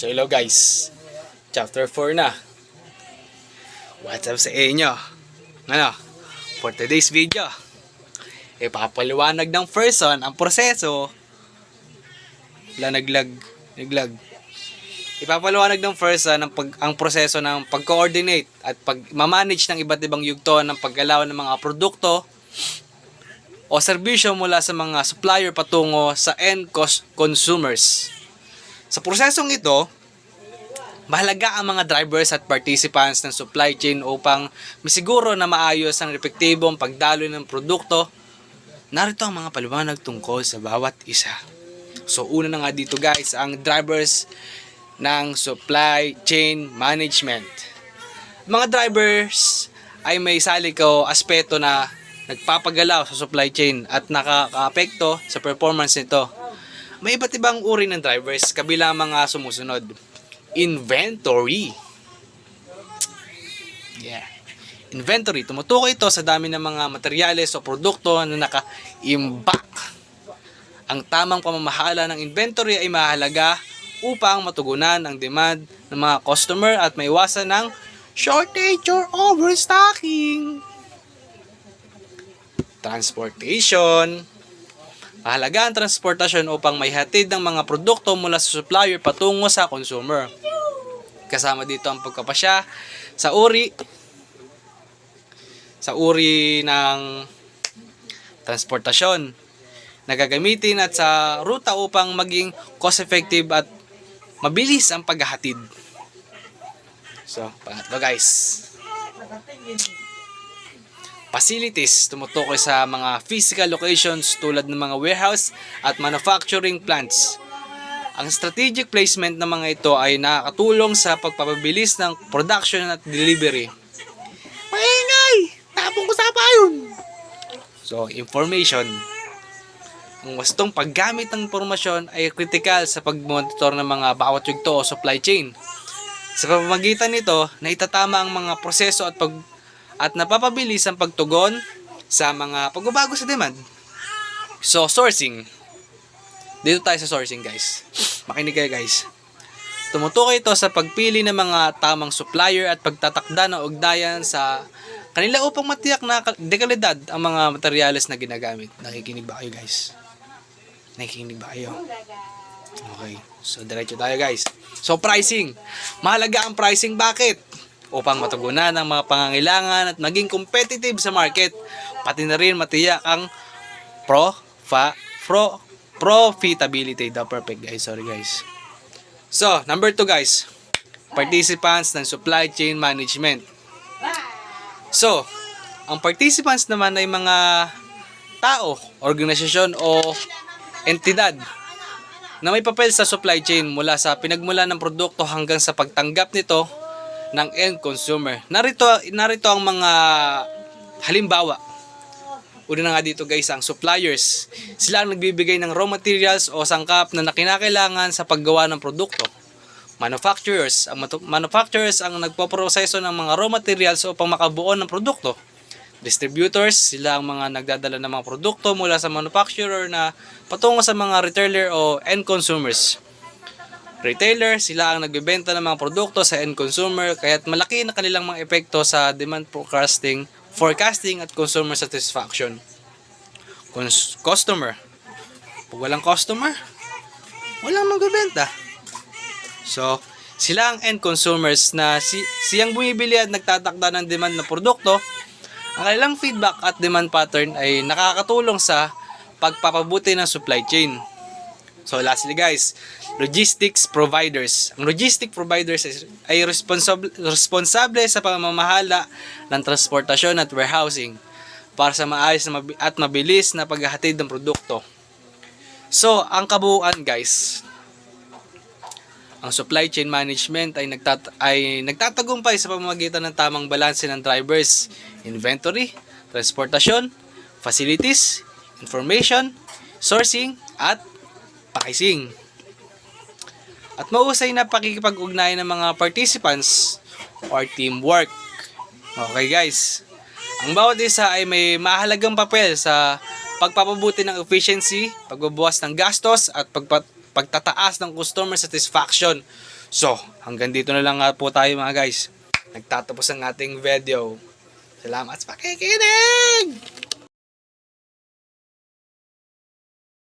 So hello guys, chapter 4 na. What's up sa inyo? Ano, for today's video, ipapaliwanag ng person ang proseso. Naglag. Ipapaliwanag ng person ang proseso ng pag-coordinate at pag-manage ng iba't ibang yugto ng paggalaw ng mga produkto o serbisyo mula sa mga supplier patungo sa end consumers. Sa prosesong ito, mahalaga ang mga drivers at participants ng supply chain upang masiguro na maayos ang epektibong pagdaloy ng produkto. Narito ang mga paliwanag tungkol sa bawat isa. So una na nga dito guys, ang drivers ng supply chain management. Mga drivers ay may saliko aspeto na nagpapagalaw sa supply chain at nakakaapekto sa performance nito. May iba't ibang uri ng drivers, kabilang mga sumusunod. Inventory. Inventory. Tumutukoy ito sa dami ng mga materyales o produkto na naka-imbak. Ang tamang pamamahala ng inventory ay mahalaga upang matugunan ang demand ng mga customer at maiwasan ng shortage or overstocking. Transportation. Mahalaga ang transportasyon upang maihatid ng mga produkto mula sa supplier patungo sa consumer. Kasama dito ang pagkapasya sa uri ng transportasyon na gagamitin at sa ruta upang maging cost-effective at mabilis ang paghahatid. So, pangatlo guys. Facilities, tumutukoy sa mga physical locations tulad ng mga warehouse at manufacturing plants. Ang strategic placement ng mga ito ay nakakatulong sa pagpapabilis ng production at delivery. Maingay! Tapong ko sa payon! So, information. Ang wastong paggamit ng impormasyon ay kritikal sa pagmonitor ng mga bawat yugto o supply chain. Sa pamamagitan nito, naitatama ang mga proseso at napapabilis ang pagtugon sa mga pagbabago sa demand. So, sourcing. Dito tayo sa sourcing, guys. Makinig kayo, guys. Tumutukoy ito sa pagpili ng mga tamang supplier at pagtatakda ng ugnayan sa kanila upang matiyak na dekalidad ang mga materyales na ginagamit. Nakikinig ba kayo, guys? Nakikinig ba kayo? Okay. So, diretso tayo, guys. So, pricing. Mahalaga ang pricing. Bakit? Upang matugunan ang mga pangangailangan at maging competitive sa market, pati na rin matiyak ang profitability. The perfect guys, sorry guys. So, number 2 guys, participants ng supply chain management. So, ang participants naman ay mga tao, organisasyon o entidad na may papel sa supply chain mula sa pinagmula ng produkto hanggang sa pagtanggap nito ng end consumer. Narito ang mga halimbawa. Una na nga dito guys, ang suppliers. Sila ang nagbibigay ng raw materials o sangkap na kinakailangan sa paggawa ng produkto. Manufacturers. Ang manufacturers ang nagpoproseso ng mga raw materials upang makabuo ng produkto. Distributors, sila ang mga nagdadala ng mga produkto mula sa manufacturer na patungo sa mga retailer o end consumers. Retailer, sila ang nagbebenta ng mga produkto sa end consumer, kaya't malaki na kanilang mga epekto sa demand forecasting at consumer satisfaction. Customer. Pag walang customer, walang magbebenta. So, sila ang end consumers na siyang bumibili at nagtatakda ng demand ng produkto. Ang kanilang feedback at demand pattern ay nakakatulong sa pagpapabuti ng supply chain. So lastly guys, logistics providers. Ang logistic providers ay responsable sa pamamahala ng transportasyon at warehousing para sa maayos at mabilis na paghahatid ng produkto. So, ang kabuuan guys, ang supply chain management ay nagtatagumpay sa pamamagitan ng tamang balanse ng drivers, inventory, transportasyon, facilities, information, sourcing, at pricing. At mahusay na pakikipag-ugnayan ng mga participants or teamwork. Okay guys, ang bawat isa ay may mahalagang papel sa pagpapabuti ng efficiency, pagbabawas ng gastos at pagtataas ng customer satisfaction. So, hanggang dito na lang nga po tayo mga guys. Nagtatapos ang ating video. Salamat sa pakikinig!